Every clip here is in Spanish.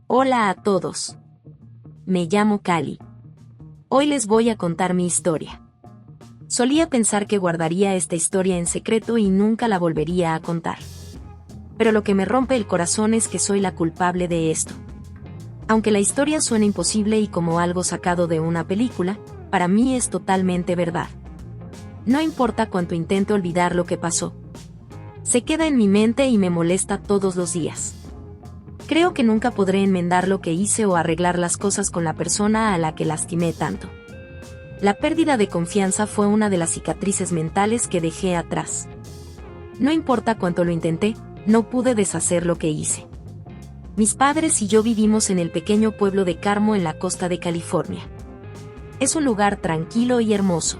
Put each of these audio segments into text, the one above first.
Hola a todos. Me llamo Cali. Hoy les voy a contar mi historia. Solía pensar que guardaría esta historia en secreto y nunca la volvería a contar. Pero lo que me rompe el corazón es que soy la culpable de esto. Aunque la historia suena imposible y como algo sacado de una película, para mí es totalmente verdad. No importa cuánto intente olvidar lo que pasó. Se queda en mi mente y me molesta todos los días. Creo que nunca podré enmendar lo que hice o arreglar las cosas con la persona a la que lastimé tanto. La pérdida de confianza fue una de las cicatrices mentales que dejé atrás. No importa cuánto lo intenté, no pude deshacer lo que hice. Mis padres y yo vivimos en el pequeño pueblo de Carmo en la costa de California. Es un lugar tranquilo y hermoso.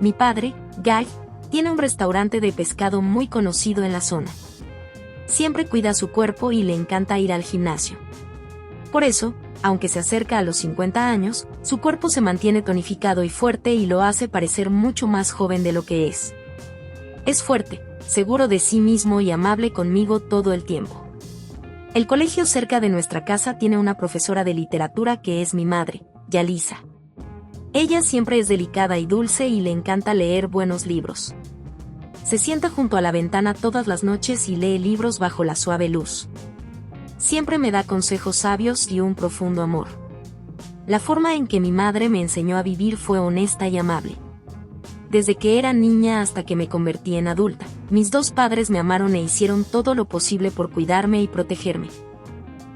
Mi padre, Guy, tiene un restaurante de pescado muy conocido en la zona. Siempre cuida su cuerpo y le encanta ir al gimnasio. Por eso, aunque se acerca a los 50 años, su cuerpo se mantiene tonificado y fuerte y lo hace parecer mucho más joven de lo que es. Es fuerte, seguro de sí mismo y amable conmigo todo el tiempo. El colegio cerca de nuestra casa tiene una profesora de literatura que es mi madre, Yalisa. Ella siempre es delicada y dulce y le encanta leer buenos libros. Se sienta junto a la ventana todas las noches y lee libros bajo la suave luz. Siempre me da consejos sabios y un profundo amor. La forma en que mi madre me enseñó a vivir fue honesta y amable. Desde que era niña hasta que me convertí en adulta, mis dos padres me amaron e hicieron todo lo posible por cuidarme y protegerme.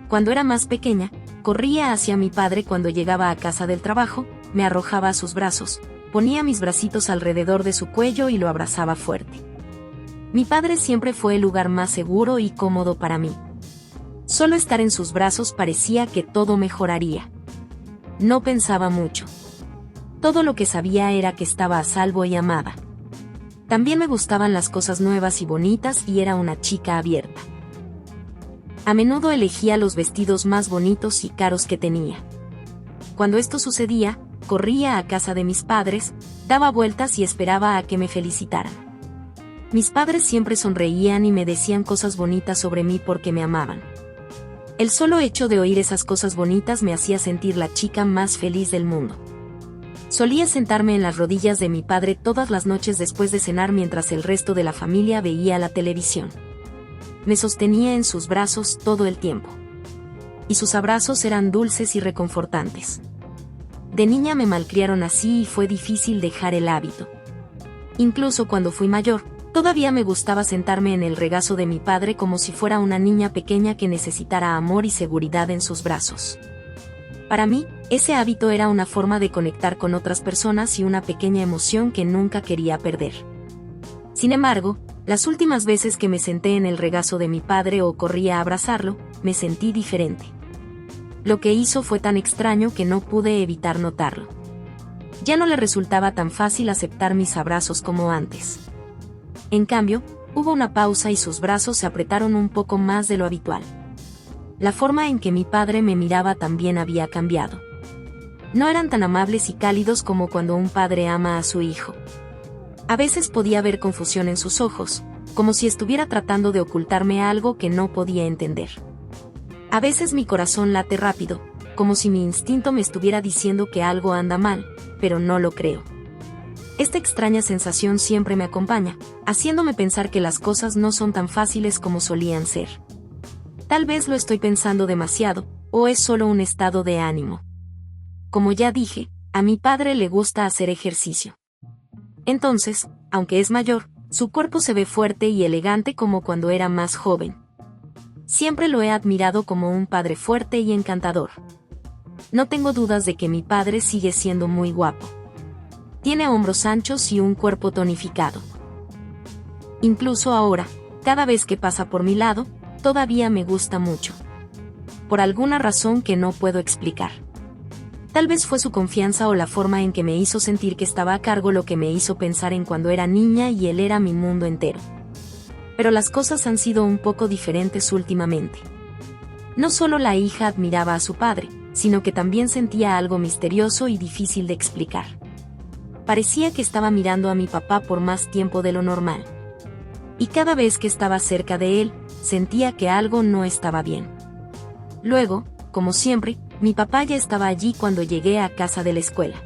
Cuando era más pequeña, corría hacia mi padre cuando llegaba a casa del trabajo, me arrojaba a sus brazos, ponía mis bracitos alrededor de su cuello y lo abrazaba fuerte. Mi padre siempre fue el lugar más seguro y cómodo para mí. Solo estar en sus brazos parecía que todo mejoraría. No pensaba mucho. Todo lo que sabía era que estaba a salvo y amada. También me gustaban las cosas nuevas y bonitas y era una chica abierta. A menudo elegía los vestidos más bonitos y caros que tenía. Cuando esto sucedía, corría a casa de mis padres, daba vueltas y esperaba a que me felicitaran. Mis padres siempre sonreían y me decían cosas bonitas sobre mí porque me amaban. El solo hecho de oír esas cosas bonitas me hacía sentir la chica más feliz del mundo. Solía sentarme en las rodillas de mi padre todas las noches después de cenar mientras el resto de la familia veía la televisión. Me sostenía en sus brazos todo el tiempo. Y sus abrazos eran dulces y reconfortantes. De niña me malcriaron así y fue difícil dejar el hábito. Incluso cuando fui mayor, todavía me gustaba sentarme en el regazo de mi padre como si fuera una niña pequeña que necesitara amor y seguridad en sus brazos. Para mí, ese hábito era una forma de conectar con otras personas y una pequeña emoción que nunca quería perder. Sin embargo, las últimas veces que me senté en el regazo de mi padre o corría a abrazarlo, me sentí diferente. Lo que hizo fue tan extraño que no pude evitar notarlo. Ya no le resultaba tan fácil aceptar mis abrazos como antes. En cambio, hubo una pausa y sus brazos se apretaron un poco más de lo habitual. La forma en que mi padre me miraba también había cambiado. No eran tan amables y cálidos como cuando un padre ama a su hijo. A veces podía ver confusión en sus ojos, como si estuviera tratando de ocultarme algo que no podía entender. A veces mi corazón late rápido, como si mi instinto me estuviera diciendo que algo anda mal, pero no lo creo. Esta extraña sensación siempre me acompaña, haciéndome pensar que las cosas no son tan fáciles como solían ser. Tal vez lo estoy pensando demasiado, o es solo un estado de ánimo. Como ya dije, a mi padre le gusta hacer ejercicio. Entonces, aunque es mayor, su cuerpo se ve fuerte y elegante como cuando era más joven. Siempre lo he admirado como un padre fuerte y encantador. No tengo dudas de que mi padre sigue siendo muy guapo. Tiene hombros anchos y un cuerpo tonificado. Incluso ahora, cada vez que pasa por mi lado, todavía me gusta mucho. Por alguna razón que no puedo explicar. Tal vez fue su confianza o la forma en que me hizo sentir que estaba a cargo lo que me hizo pensar en cuando era niña y él era mi mundo entero. Pero las cosas han sido un poco diferentes últimamente. No solo la hija admiraba a su padre, sino que también sentía algo misterioso y difícil de explicar. Parecía que estaba mirando a mi papá por más tiempo de lo normal. Y cada vez que estaba cerca de él, sentía que algo no estaba bien. Luego, como siempre, mi papá ya estaba allí cuando llegué a casa de la escuela.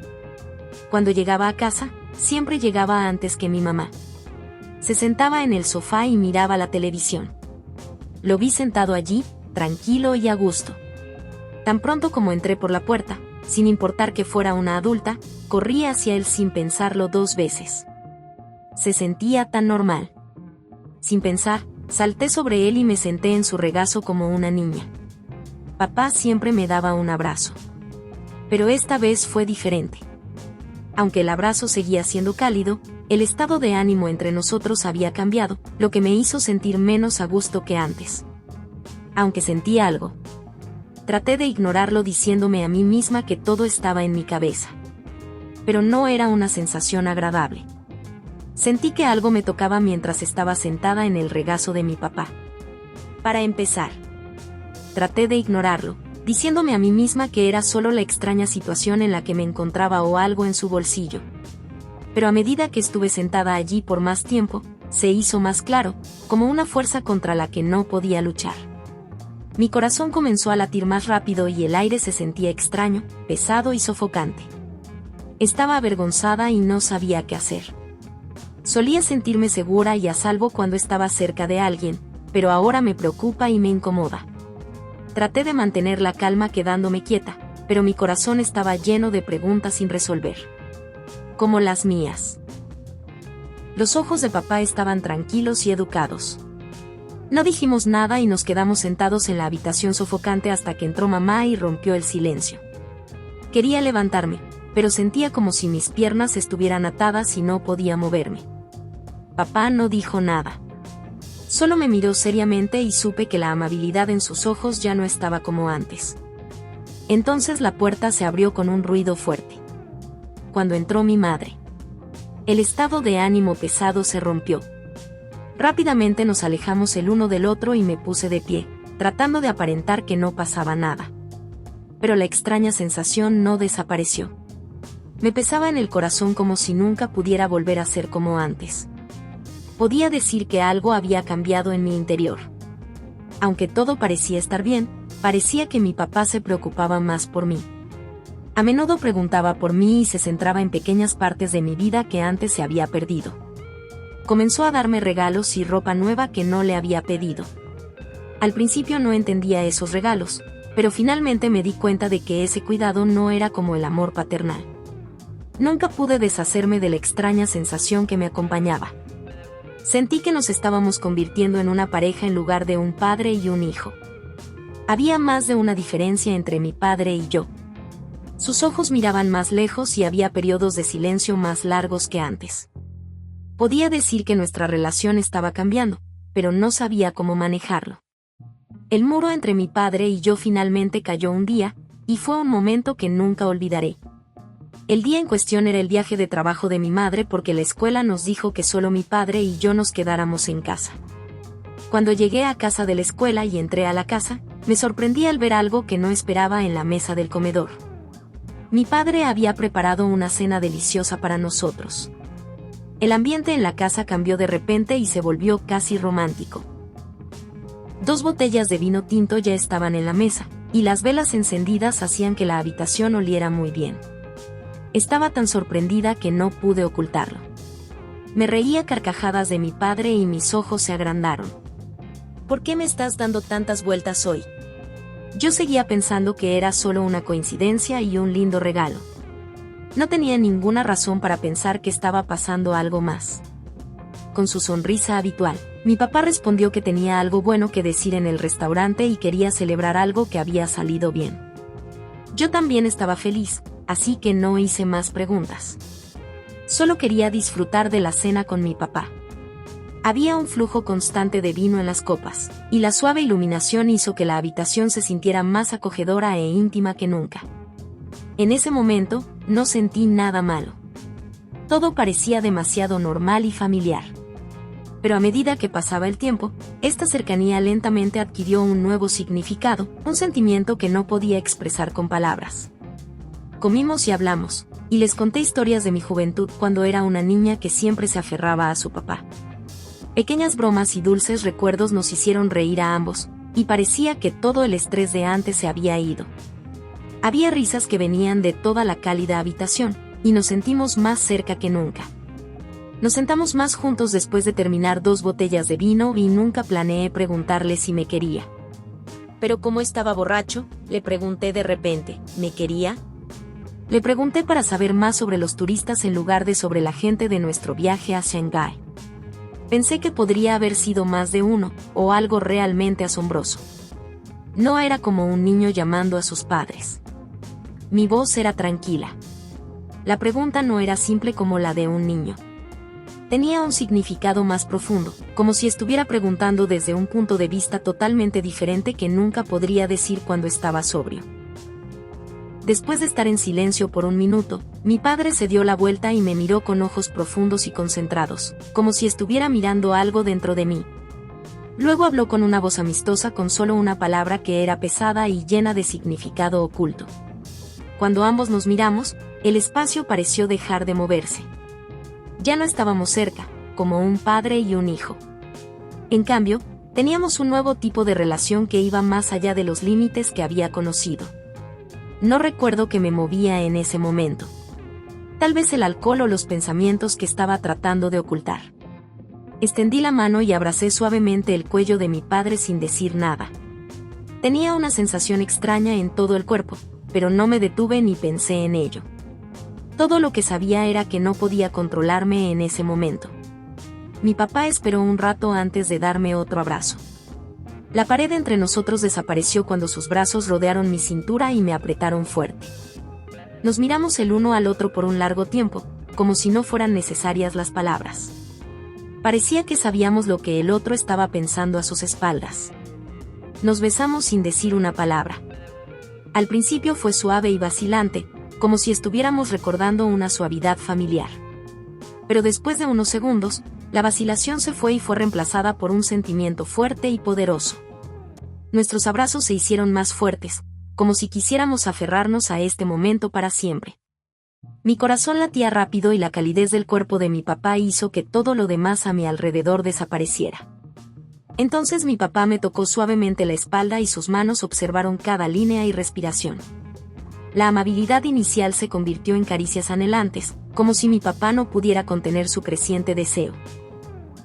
Cuando llegaba a casa, siempre llegaba antes que mi mamá. Se sentaba en el sofá y miraba la televisión. Lo vi sentado allí, tranquilo y a gusto. Tan pronto como entré por la puerta, sin importar que fuera una adulta, corrí hacia él sin pensarlo 2 veces. Se sentía tan normal. Sin pensar, salté sobre él y me senté en su regazo como una niña. Papá siempre me daba un abrazo. Pero esta vez fue diferente. Aunque el abrazo seguía siendo cálido, el estado de ánimo entre nosotros había cambiado, lo que me hizo sentir menos a gusto que antes. Aunque sentía algo. Traté de ignorarlo diciéndome a mí misma que todo estaba en mi cabeza. Pero no era una sensación agradable. Sentí que algo me tocaba mientras estaba sentada en el regazo de mi papá. Para empezar, traté de ignorarlo, diciéndome a mí misma que era solo la extraña situación en la que me encontraba o algo en su bolsillo. Pero a medida que estuve sentada allí por más tiempo, se hizo más claro, como una fuerza contra la que no podía luchar. Mi corazón comenzó a latir más rápido y el aire se sentía extraño, pesado y sofocante. Estaba avergonzada y no sabía qué hacer. Solía sentirme segura y a salvo cuando estaba cerca de alguien, pero ahora me preocupa y me incomoda. Traté de mantener la calma quedándome quieta, pero mi corazón estaba lleno de preguntas sin resolver. Como las mías. Los ojos de papá estaban tranquilos y educados. No dijimos nada y nos quedamos sentados en la habitación sofocante hasta que entró mamá y rompió el silencio. Quería levantarme, pero sentía como si mis piernas estuvieran atadas y no podía moverme. Papá no dijo nada. Solo me miró seriamente y supe que la amabilidad en sus ojos ya no estaba como antes. Entonces la puerta se abrió con un ruido fuerte. Cuando entró mi madre. El estado de ánimo pesado se rompió. Rápidamente nos alejamos el uno del otro y me puse de pie, tratando de aparentar que no pasaba nada. Pero la extraña sensación no desapareció. Me pesaba en el corazón como si nunca pudiera volver a ser como antes. Podía decir que algo había cambiado en mi interior. Aunque todo parecía estar bien, parecía que mi papá se preocupaba más por mí. A menudo preguntaba por mí y se centraba en pequeñas partes de mi vida que antes se había perdido. Comenzó a darme regalos y ropa nueva que no le había pedido. Al principio no entendía esos regalos, pero finalmente me di cuenta de que ese cuidado no era como el amor paternal. Nunca pude deshacerme de la extraña sensación que me acompañaba. Sentí que nos estábamos convirtiendo en una pareja en lugar de un padre y un hijo. Había más de una diferencia entre mi padre y yo. Sus ojos miraban más lejos y había periodos de silencio más largos que antes. Podía decir que nuestra relación estaba cambiando, pero no sabía cómo manejarlo. El muro entre mi padre y yo finalmente cayó un día, y fue un momento que nunca olvidaré. El día en cuestión era el viaje de trabajo de mi madre porque la escuela nos dijo que solo mi padre y yo nos quedáramos en casa. Cuando llegué a casa de la escuela y entré a la casa, me sorprendí al ver algo que no esperaba en la mesa del comedor. Mi padre había preparado una cena deliciosa para nosotros. El ambiente en la casa cambió de repente y se volvió casi romántico. 2 botellas de vino tinto ya estaban en la mesa, y las velas encendidas hacían que la habitación oliera muy bien. Estaba tan sorprendida que no pude ocultarlo. Me reía a carcajadas de mi padre y mis ojos se agrandaron. ¿Por qué me estás dando tantas vueltas hoy? Yo seguía pensando que era solo una coincidencia y un lindo regalo. No tenía ninguna razón para pensar que estaba pasando algo más. Con su sonrisa habitual, mi papá respondió que tenía algo bueno que decir en el restaurante y quería celebrar algo que había salido bien. Yo también estaba feliz, así que no hice más preguntas. Solo quería disfrutar de la cena con mi papá. Había un flujo constante de vino en las copas, y la suave iluminación hizo que la habitación se sintiera más acogedora e íntima que nunca. En ese momento, no sentí nada malo. Todo parecía demasiado normal y familiar. Pero a medida que pasaba el tiempo, esta cercanía lentamente adquirió un nuevo significado, un sentimiento que no podía expresar con palabras. Comimos y hablamos, y les conté historias de mi juventud cuando era una niña que siempre se aferraba a su papá. Pequeñas bromas y dulces recuerdos nos hicieron reír a ambos, y parecía que todo el estrés de antes se había ido. Había risas que venían de toda la cálida habitación, y nos sentimos más cerca que nunca. Nos sentamos más juntos después de terminar 2 botellas de vino y nunca planeé preguntarle si me quería. Pero como estaba borracho, le pregunté de repente, ¿me quería? Le pregunté para saber más sobre los turistas en lugar de sobre la gente de nuestro viaje a Shanghái. Pensé que podría haber sido más de uno, o algo realmente asombroso. No era como un niño llamando a sus padres. Mi voz era tranquila. La pregunta no era simple como la de un niño. Tenía un significado más profundo, como si estuviera preguntando desde un punto de vista totalmente diferente que nunca podría decir cuando estaba sobrio. Después de estar en silencio por un minuto, mi padre se dio la vuelta y me miró con ojos profundos y concentrados, como si estuviera mirando algo dentro de mí. Luego habló con una voz amistosa con solo una palabra que era pesada y llena de significado oculto. Cuando ambos nos miramos, el espacio pareció dejar de moverse. Ya no estábamos cerca, como un padre y un hijo. En cambio, teníamos un nuevo tipo de relación que iba más allá de los límites que había conocido. No recuerdo qué me movía en ese momento. Tal vez el alcohol o los pensamientos que estaba tratando de ocultar. Extendí la mano y abracé suavemente el cuello de mi padre sin decir nada. Tenía una sensación extraña en todo el cuerpo, pero no me detuve ni pensé en ello. Todo lo que sabía era que no podía controlarme en ese momento. Mi papá esperó un rato antes de darme otro abrazo. La pared entre nosotros desapareció cuando sus brazos rodearon mi cintura y me apretaron fuerte. Nos miramos el uno al otro por un largo tiempo, como si no fueran necesarias las palabras. Parecía que sabíamos lo que el otro estaba pensando a sus espaldas. Nos besamos sin decir una palabra. Al principio fue suave y vacilante, como si estuviéramos recordando una suavidad familiar. Pero después de unos segundos, la vacilación se fue y fue reemplazada por un sentimiento fuerte y poderoso. Nuestros abrazos se hicieron más fuertes, como si quisiéramos aferrarnos a este momento para siempre. Mi corazón latía rápido y la calidez del cuerpo de mi papá hizo que todo lo demás a mi alrededor desapareciera. Entonces mi papá me tocó suavemente la espalda y sus manos observaron cada línea y respiración. La amabilidad inicial se convirtió en caricias anhelantes, como si mi papá no pudiera contener su creciente deseo.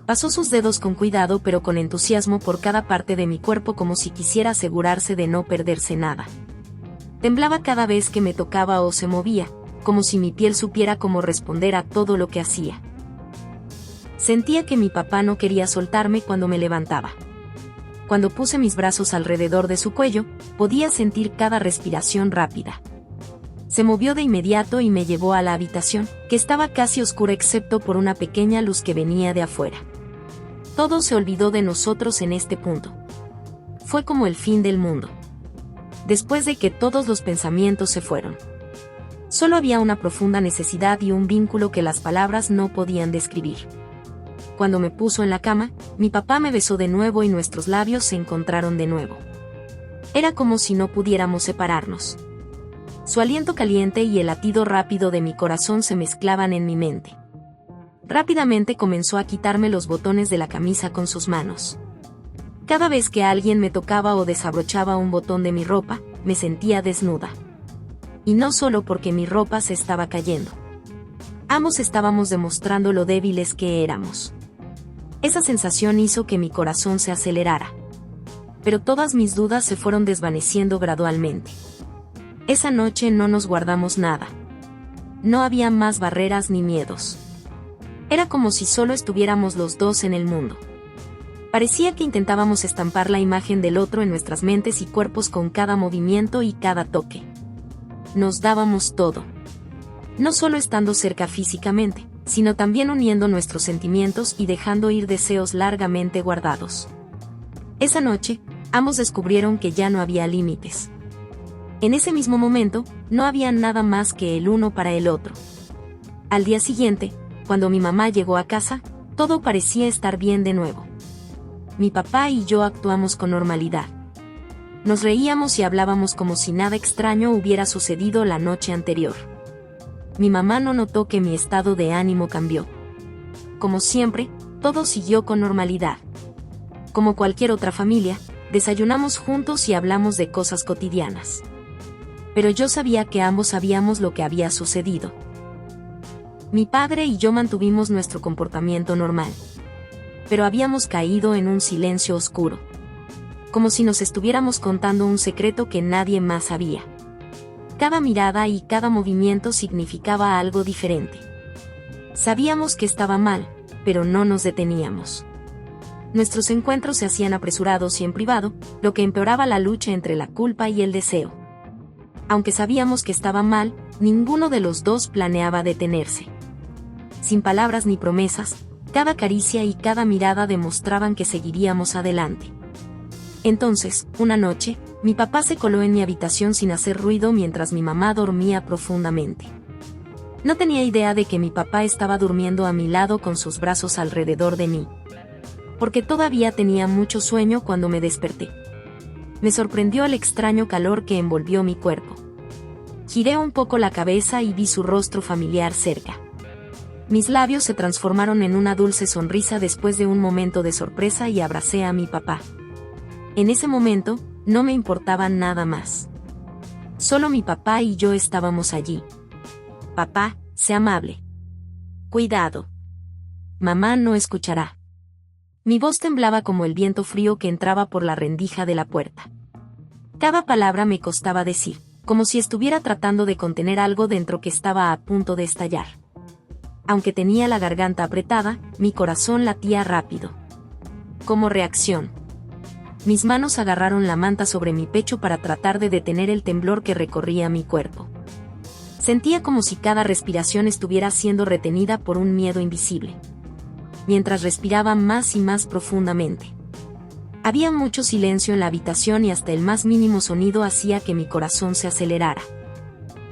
Pasó sus dedos con cuidado pero con entusiasmo por cada parte de mi cuerpo como si quisiera asegurarse de no perderse nada. Temblaba cada vez que me tocaba o se movía, como si mi piel supiera cómo responder a todo lo que hacía. Sentía que mi papá no quería soltarme cuando me levantaba. Cuando puse mis brazos alrededor de su cuello, podía sentir cada respiración rápida. Se movió de inmediato y me llevó a la habitación, que estaba casi oscura excepto por una pequeña luz que venía de afuera. Todo se olvidó de nosotros en este punto. Fue como el fin del mundo. Después de que todos los pensamientos se fueron. Solo había una profunda necesidad y un vínculo que las palabras no podían describir. Cuando me puso en la cama, mi papá me besó de nuevo y nuestros labios se encontraron de nuevo. Era como si no pudiéramos separarnos. Su aliento caliente y el latido rápido de mi corazón se mezclaban en mi mente. Rápidamente comenzó a quitarme los botones de la camisa con sus manos. Cada vez que alguien me tocaba o desabrochaba un botón de mi ropa, me sentía desnuda. Y no solo porque mi ropa se estaba cayendo. Ambos estábamos demostrando lo débiles que éramos. Esa sensación hizo que mi corazón se acelerara. Pero todas mis dudas se fueron desvaneciendo gradualmente. Esa noche no nos guardamos nada. No había más barreras ni miedos. Era como si solo estuviéramos los dos en el mundo. Parecía que intentábamos estampar la imagen del otro en nuestras mentes y cuerpos con cada movimiento y cada toque. Nos dábamos todo. No solo estando cerca físicamente, sino también uniendo nuestros sentimientos y dejando ir deseos largamente guardados. Esa noche, ambos descubrieron que ya no había límites. En ese mismo momento, no había nada más que el uno para el otro. Al día siguiente, cuando mi mamá llegó a casa, todo parecía estar bien de nuevo. Mi papá y yo actuamos con normalidad. Nos reíamos y hablábamos como si nada extraño hubiera sucedido la noche anterior. Mi mamá no notó que mi estado de ánimo cambió. Como siempre, todo siguió con normalidad. Como cualquier otra familia, desayunamos juntos y hablamos de cosas cotidianas. Pero yo sabía que ambos sabíamos lo que había sucedido. Mi padre y yo mantuvimos nuestro comportamiento normal. Pero habíamos caído en un silencio oscuro. Como si nos estuviéramos contando un secreto que nadie más sabía. Cada mirada y cada movimiento significaba algo diferente. Sabíamos que estaba mal, pero no nos deteníamos. Nuestros encuentros se hacían apresurados y en privado, lo que empeoraba la lucha entre la culpa y el deseo. Aunque sabíamos que estaba mal, ninguno de los dos planeaba detenerse. Sin palabras ni promesas, cada caricia y cada mirada demostraban que seguiríamos adelante. Entonces, una noche, mi papá se coló en mi habitación sin hacer ruido mientras mi mamá dormía profundamente. No tenía idea de que mi papá estaba durmiendo a mi lado con sus brazos alrededor de mí. Porque todavía tenía mucho sueño cuando me desperté. Me sorprendió el extraño calor que envolvió mi cuerpo. Giré un poco la cabeza y vi su rostro familiar cerca. Mis labios se transformaron en una dulce sonrisa después de un momento de sorpresa y abracé a mi papá. En ese momento, no me importaba nada más. Solo mi papá y yo estábamos allí. Papá, sé amable. Cuidado. Mamá no escuchará. Mi voz temblaba como el viento frío que entraba por la rendija de la puerta. Cada palabra me costaba decir, como si estuviera tratando de contener algo dentro que estaba a punto de estallar. Aunque tenía la garganta apretada, mi corazón latía rápido. Como reacción, mis manos agarraron la manta sobre mi pecho para tratar de detener el temblor que recorría mi cuerpo. Sentía como si cada respiración estuviera siendo retenida por un miedo invisible. Mientras respiraba más y más profundamente. Había mucho silencio en la habitación y hasta el más mínimo sonido hacía que mi corazón se acelerara.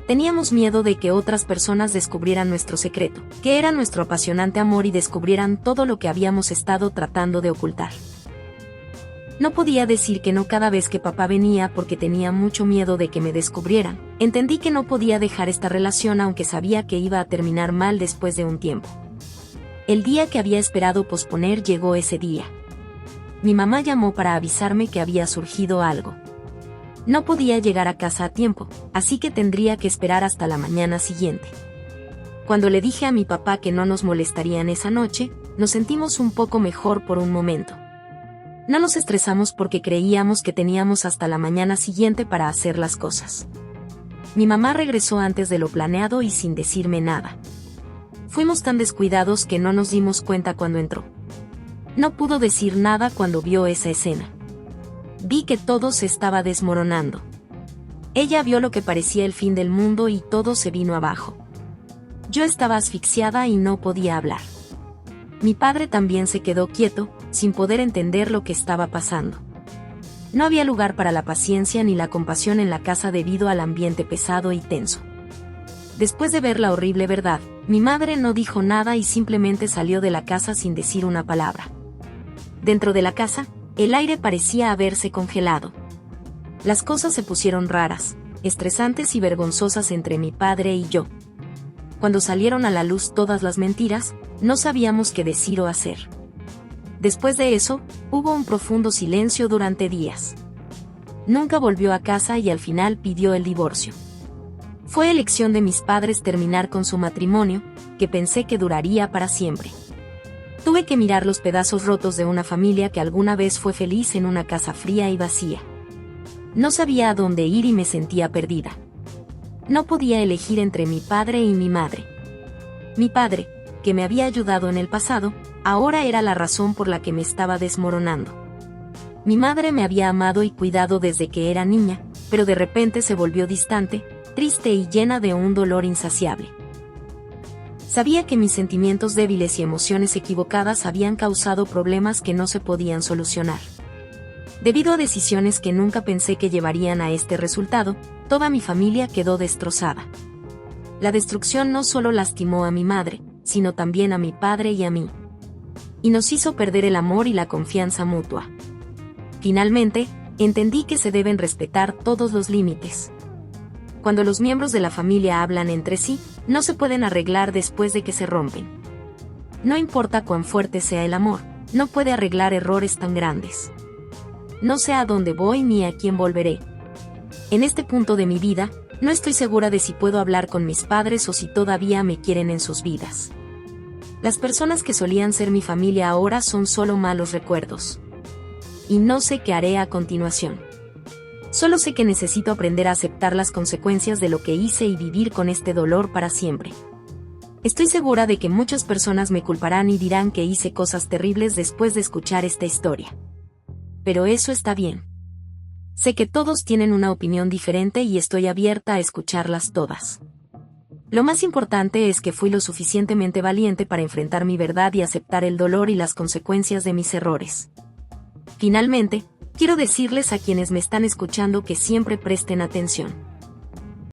Teníamos miedo de que otras personas descubrieran nuestro secreto, que era nuestro apasionante amor y descubrieran todo lo que habíamos estado tratando de ocultar. No podía decir que no cada vez que papá venía porque tenía mucho miedo de que me descubrieran. Entendí que no podía dejar esta relación aunque sabía que iba a terminar mal después de un tiempo. El día que había esperado posponer llegó ese día. Mi mamá llamó para avisarme que había surgido algo. No podía llegar a casa a tiempo, así que tendría que esperar hasta la mañana siguiente. Cuando le dije a mi papá que no nos molestarían esa noche, nos sentimos un poco mejor por un momento. No nos estresamos porque creíamos que teníamos hasta la mañana siguiente para hacer las cosas. Mi mamá regresó antes de lo planeado y sin decirme nada. Fuimos tan descuidados que no nos dimos cuenta cuando entró. No pudo decir nada cuando vio esa escena. Vi que todo se estaba desmoronando. Ella vio lo que parecía el fin del mundo y todo se vino abajo. Yo estaba asfixiada y no podía hablar. Mi padre también se quedó quieto, sin poder entender lo que estaba pasando. No había lugar para la paciencia ni la compasión en la casa debido al ambiente pesado y tenso. Después de ver la horrible verdad, mi madre no dijo nada y simplemente salió de la casa sin decir una palabra. Dentro de la casa, el aire parecía haberse congelado. Las cosas se pusieron raras, estresantes y vergonzosas entre mi padre y yo. Cuando salieron a la luz todas las mentiras, no sabíamos qué decir o hacer. Después de eso, hubo un profundo silencio durante días. Nunca volvió a casa y al final pidió el divorcio. Fue elección de mis padres terminar con su matrimonio, que pensé que duraría para siempre. Tuve que mirar los pedazos rotos de una familia que alguna vez fue feliz en una casa fría y vacía. No sabía a dónde ir y me sentía perdida. No podía elegir entre mi padre y mi madre. Mi padre, que me había ayudado en el pasado, ahora era la razón por la que me estaba desmoronando. Mi madre me había amado y cuidado desde que era niña, pero de repente se volvió distante, triste y llena de un dolor insaciable. Sabía que mis sentimientos débiles y emociones equivocadas habían causado problemas que no se podían solucionar. Debido a decisiones que nunca pensé que llevarían a este resultado, toda mi familia quedó destrozada. La destrucción no solo lastimó a mi madre, sino también a mi padre y a mí. Y nos hizo perder el amor y la confianza mutua. Finalmente, entendí que se deben respetar todos los límites. Cuando los miembros de la familia hablan entre sí, no se pueden arreglar después de que se rompen. No importa cuán fuerte sea el amor, no puede arreglar errores tan grandes. No sé a dónde voy ni a quién volveré. En este punto de mi vida, no estoy segura de si puedo hablar con mis padres o si todavía me quieren en sus vidas. Las personas que solían ser mi familia ahora son solo malos recuerdos. Y no sé qué haré a continuación. Solo sé que necesito aprender a aceptar las consecuencias de lo que hice y vivir con este dolor para siempre. Estoy segura de que muchas personas me culparán y dirán que hice cosas terribles después de escuchar esta historia. Pero eso está bien. Sé que todos tienen una opinión diferente y estoy abierta a escucharlas todas. Lo más importante es que fui lo suficientemente valiente para enfrentar mi verdad y aceptar el dolor y las consecuencias de mis errores. Finalmente, quiero decirles a quienes me están escuchando que siempre presten atención.